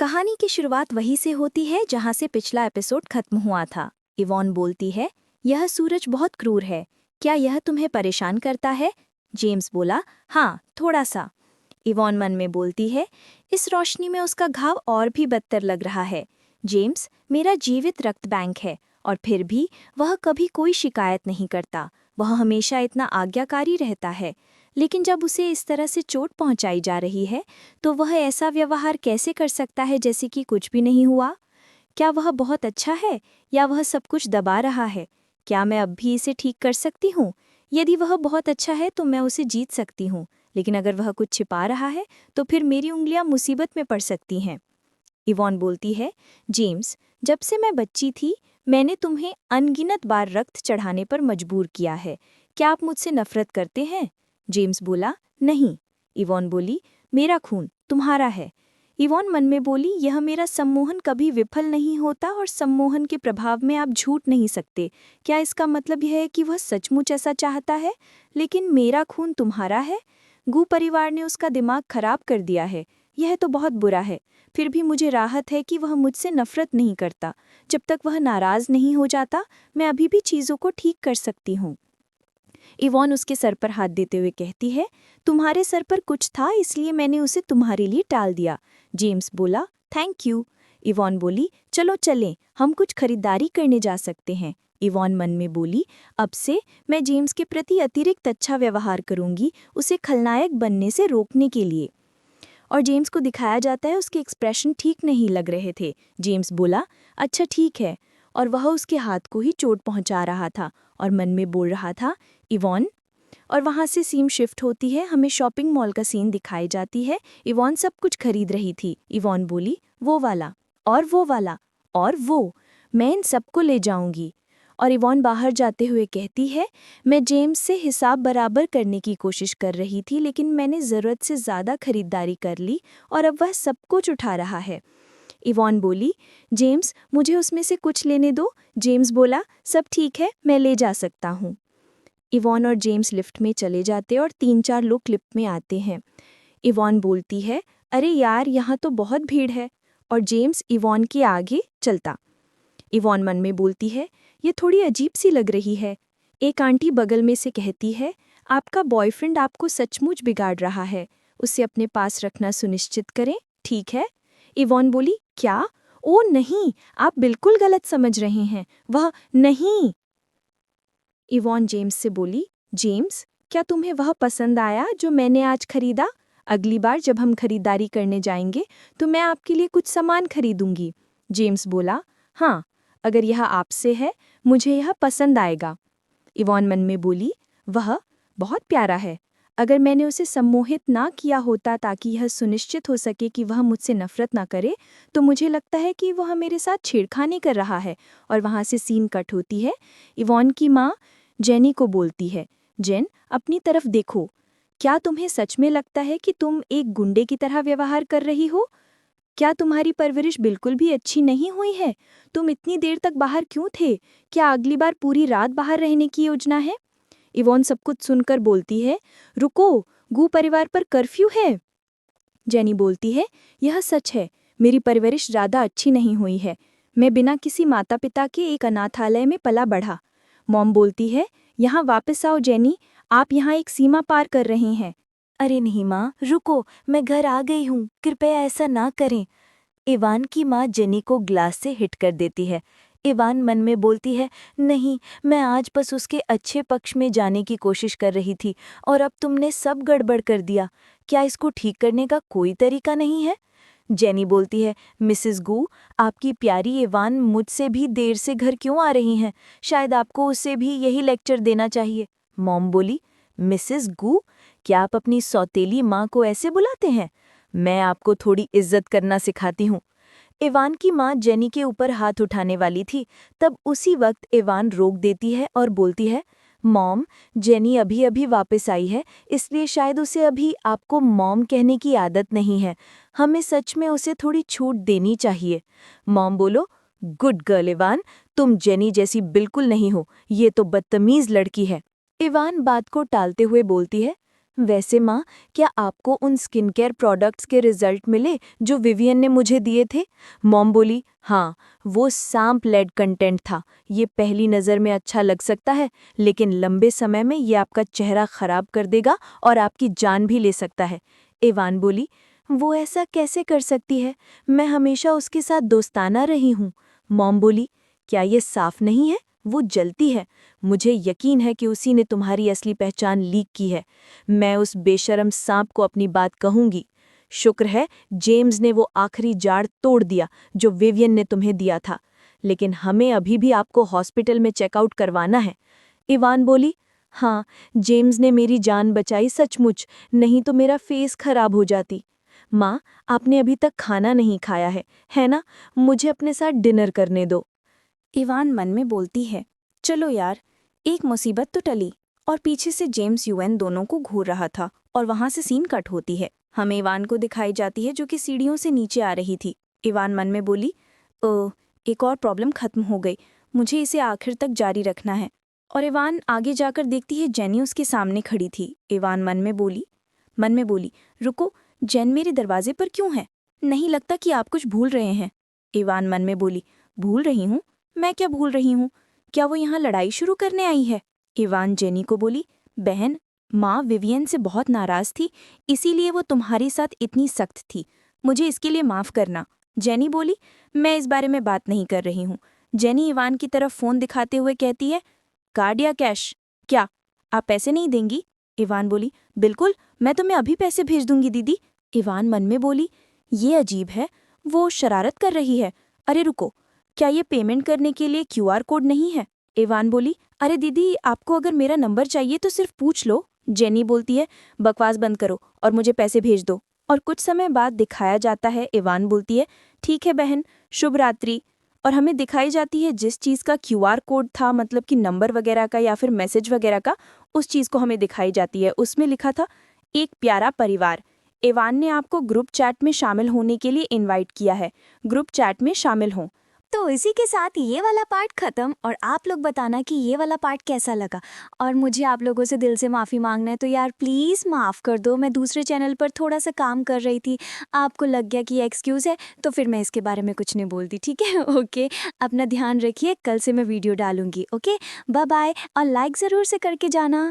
कहानी की शुरुआत वहीं से होती है जहां से पिछला एपिसोड खत्म हुआ था। इवॉन बोलती है, यह सूरज बहुत क्रूर है, क्या यह तुम्हें परेशान करता है? जेम्स बोला, हाँ, थोड़ा सा। इवॉन मन में बोलती है, इस रोशनी में उसका घाव और भी बदतर लग रहा है। जेम्स मेरा जीवित रक्त बैंक है, और फिर भी वह कभी कोई शिकायत नहीं करता। वह हमेशा इतना आज्ञाकारी रहता है, लेकिन जब उसे इस तरह से चोट पहुंचाई जा रही है तो वह ऐसा व्यवहार कैसे कर सकता है जैसे कि कुछ भी नहीं हुआ? क्या वह बहुत अच्छा है या वह सब कुछ दबा रहा है? क्या मैं अब भी इसे ठीक कर सकती हूँ? यदि वह बहुत अच्छा है तो मैं उसे जीत सकती हूँ, लेकिन अगर वह कुछ छिपा रहा है तो फिर मेरी उंगलियां मुसीबत में पड़ सकती हैं। इवॉन बोलती है, जेम्स, जब से मैं बच्ची थी मैंने तुम्हें अनगिनत बार रक्त चढ़ाने पर मजबूर किया है। क्या आप मुझसे नफरत करते हैं? जेम्स बोला, नहीं। इवॉन बोली, मेरा खून तुम्हारा है। इवॉन मन में बोली, यह मेरा सम्मोहन कभी विफल नहीं होता और सम्मोहन के प्रभाव में आप झूठ नहीं सकते। क्या इसका मतलब यह है कि वह सचमुच ऐसा चाहता है? लेकिन मेरा खून तुम्हारा है? गू परिवार ने उसका दिमाग खराब कर दिया है। यह तो बहुत बुरा है। फिर भी मुझे राहत है कि वह मुझसे नफरत नहीं करता। जब तक वह नाराज नहीं हो जाता मैं अभी भी चीज़ों को ठीक कर सकती हूँ। इवॉन उसके सर पर हाथ देते हुए कहती है, तुम्हारे सर पर कुछ था इसलिए मैंने उसे तुम्हारे लिए टाल दिया। जेम्स बोला, थैंक यू। इवॉन बोली, चलो चलें, हम कुछ खरीदारी करने जा सकते हैं। इवॉन मन में बोली, अब से मैं जेम्स के प्रति अतिरिक्त अच्छा व्यवहार करूंगी, उसे खलनायक बनने से रोकने के लिए। और जेम्स को दिखाया जाता है उसके एक्सप्रेशन ठीक नहीं लग रहे थे। जेम्स बोला, अच्छा ठीक है, और वह उसके हाथ को ही चोट पहुंचा रहा था और मन में बोल रहा था, इवॉन। और वहाँ से सीन शिफ्ट होती है, हमें शॉपिंग मॉल का सीन दिखाई जाती है। इवॉन सब कुछ खरीद रही थी। इवॉन बोली, वो वाला और वो वाला और वो, मैं इन सबको ले जाऊंगी। और इवॉन बाहर जाते हुए कहती है, मैं जेम्स से हिसाब बराबर करने की कोशिश कर रही थी, लेकिन मैंने ज़रूरत से ज़्यादा खरीदारी कर ली और अब वह सब कुछ उठा रहा है। इवॉन बोली, जेम्स मुझे उसमें से कुछ लेने दो। जेम्स बोला, सब ठीक है, मैं ले जा सकता हूँ। इवॉन और जेम्स लिफ्ट में चले जाते और 3-4 लोग लिफ्ट में आते हैं। इवॉन बोलती है, अरे यार, यहाँ तो बहुत भीड़ है। और जेम्स इवॉन के आगे चलता। इवॉन मन में बोलती है, ये थोड़ी अजीब सी लग रही है। एक आंटी बगल में से कहती है, आपका बॉयफ्रेंड आपको सचमुच बिगाड़ रहा है, उसे अपने पास रखना सुनिश्चित करें, ठीक है? इवॉन बोली, क्या? ओ नहीं, आप बिल्कुल गलत समझ रहे हैं, वह नहीं। इवॉन जेम्स से बोली, जेम्स, क्या तुम्हें वह पसंद आया जो मैंने आज खरीदा? अगली बार जब हम खरीदारी करने जाएंगे तो मैं आपके लिए कुछ सामान खरीदूंगी। जेम्स बोला, हाँ, अगर यह आपसे है, मुझे यह पसंद आएगा। इवॉन मन में बोली, वह बहुत प्यारा है। अगर मैंने उसे सम्मोहित ना किया होता ताकि यह सुनिश्चित हो सके कि वह मुझसे नफरत ना करे, तो मुझे लगता है कि वह मेरे साथ छेड़खानी कर रहा है। और वहाँ से सीन कट होती है। इवॉन की माँ जेनी को बोलती है, जेन, अपनी तरफ देखो। क्या तुम्हें सच में लगता है कि तुम एक गुंडे की तरह व्यवहार कर रही हो? क्या तुम्हारी परवरिश बिल्कुल भी अच्छी नहीं हुई है? तुम इतनी देर तक बाहर क्यों थे? क्या अगली बार पूरी रात बाहर रहने की योजना है? इवॉन सब कुछ सुनकर बोलती है, रुको, गू परिवार पर कर्फ्यू है। जेनी बोलती है, यह सच है, मेरी परवरिश ज़्यादा अच्छी नहीं हुई है। मैं बिना किसी माता पिता के एक अनाथालय में पला बढ़ा। मॉम बोलती है, यहाँ वापस आओ जेनी, आप यहाँ एक सीमा पार कर रहे हैं। अरे नहीं माँ, रुको, मैं घर आ गई हूँ, कृपया ऐसा ना करें। इवान की माँ जेनी को ग्लास से हिट कर देती है। इवान मन में बोलती है, नहीं, मैं आज बस उसके अच्छे पक्ष में जाने की कोशिश कर रही थी और अब तुमने सब गड़बड़ कर दिया। क्या इसको ठीक करने का कोई तरीका नहीं है? जेनी बोलती है, मिसेस गू, आपकी प्यारी इवान मुझसे भी देर से घर क्यों आ रही हैं? शायद आपको उसे भी यही लेक्चर देना चाहिए। मॉम बोली, मिसेस गू, क्या आप अपनी सौतेली माँ को ऐसे बुलाते हैं? मैं आपको थोड़ी इज्जत करना सिखाती हूँ। इवान की माँ जेनी के ऊपर हाथ उठाने वाली थी, तब उसी वक्त इवान रोक देती है और बोलती है, मॉम, जेनी अभी अभी वापस आई है, इसलिए शायद उसे अभी आपको मॉम कहने की आदत नहीं है। हमें सच में उसे थोड़ी छूट देनी चाहिए। मॉम बोलो, गुड गर्ल इवान, तुम जेनी जैसी बिल्कुल नहीं हो, ये तो बदतमीज लड़की है। इवान बात को टालते हुए बोलती है, वैसे माँ, क्या आपको उन स्किन केयर प्रोडक्ट्स के रिजल्ट मिले जो विवियन ने मुझे दिए थे? मॉम बोली, हाँ, वो सांप लेड कंटेंट था। ये पहली नज़र में अच्छा लग सकता है, लेकिन लंबे समय में ये आपका चेहरा खराब कर देगा और आपकी जान भी ले सकता है। इवान बोली, वो ऐसा कैसे कर सकती है? मैं हमेशा उसके साथ दोस्ताना रही हूँ। मॉम बोली, क्या ये साफ नहीं है? वो जलती है। मुझे यकीन है कि उसी ने तुम्हारी असली पहचान लीक की है। मैं उस बेशरम सांप को अपनी बात कहूंगी। शुक्र है जेम्स ने वो आखिरी जाड़ तोड़ दिया जो विवियन ने तुम्हें दिया था, लेकिन हमें अभी भी आपको हॉस्पिटल में चेकआउट करवाना है। इवान बोली, हाँ, जेम्स ने मेरी जान बचाई सचमुच, नहीं तो मेरा फेस खराब हो जाती। माँ, आपने अभी तक खाना नहीं खाया है ना? मुझे अपने साथ डिनर करने दो। इवान मन में बोलती है, चलो यार, एक मुसीबत तो टली। और पीछे से जेम्स यूएन दोनों को घूर रहा था और वहां से सीन कट होती है। हमें इवान को दिखाई जाती है जो कि सीढ़ियों से नीचे आ रही थी। इवान मन में बोली, ओ, एक और प्रॉब्लम खत्म हो गई, मुझे इसे आखिर तक जारी रखना है। और इवान आगे जाकर देखती है जेनी उसके सामने खड़ी थी। इवान मन में बोली, रुको, जेन मेरे दरवाजे पर क्यों है? नहीं लगता कि आप कुछ भूल रहे हैं। इवान मन में बोली, भूल रही हूँ? मैं क्या भूल रही हूँ? क्या वो यहाँ लड़ाई शुरू करने आई है? इवान जेनी को बोली, बहन, माँ विवियन से बहुत नाराज थी, इसीलिए वो तुम्हारे साथ इतनी सख्त थी। मुझे इसके लिए माफ़ करना। जेनी बोली, मैं इस बारे में बात नहीं कर रही हूँ। जेनी इवान की तरफ फ़ोन दिखाते हुए कहती है, कार्ड या कैश? क्या आप पैसे नहीं देंगी? इवान बोली, बिल्कुल, मैं तुम्हें अभी पैसे भेज दूंगी दीदी। इवान मन में बोली, ये अजीब है, वो शरारत कर रही है। अरे रुको, क्या ये पेमेंट करने के लिए क्यूआर कोड नहीं है? इवान बोली, अरे दीदी, आपको अगर मेरा नंबर चाहिए तो सिर्फ पूछ लो। जेनी बोलती है, बकवास बंद करो और मुझे पैसे भेज दो। और कुछ समय बाद दिखाया जाता है इवान बोलती है, ठीक है बहन, शुभ रात्रि। और हमें दिखाई जाती है जिस चीज़ का क्यूआर कोड था, मतलब कि नंबर वगैरह का या फिर मैसेज वगैरह का, उस चीज़ को हमें दिखाई जाती है। उसमें लिखा था, एक प्यारा परिवार। इवान ने आपको ग्रुप चैट में शामिल होने के लिए इनवाइट किया है। ग्रुप चैट में शामिल हों। तो इसी के साथ ये वाला पार्ट खत्म। और आप लोग बताना कि ये वाला पार्ट कैसा लगा। और मुझे आप लोगों से दिल से माफ़ी मांगना है, तो यार प्लीज़ माफ़ कर दो। मैं दूसरे चैनल पर थोड़ा सा काम कर रही थी, आपको लग गया कि ये एक्सक्यूज़ है, तो फिर मैं इसके बारे में कुछ नहीं बोलती, ठीक है? ओके, अपना ध्यान रखिए, कल से मैं वीडियो डालूंगी। ओके, बाय बाय, और लाइक ज़रूर से करके जाना।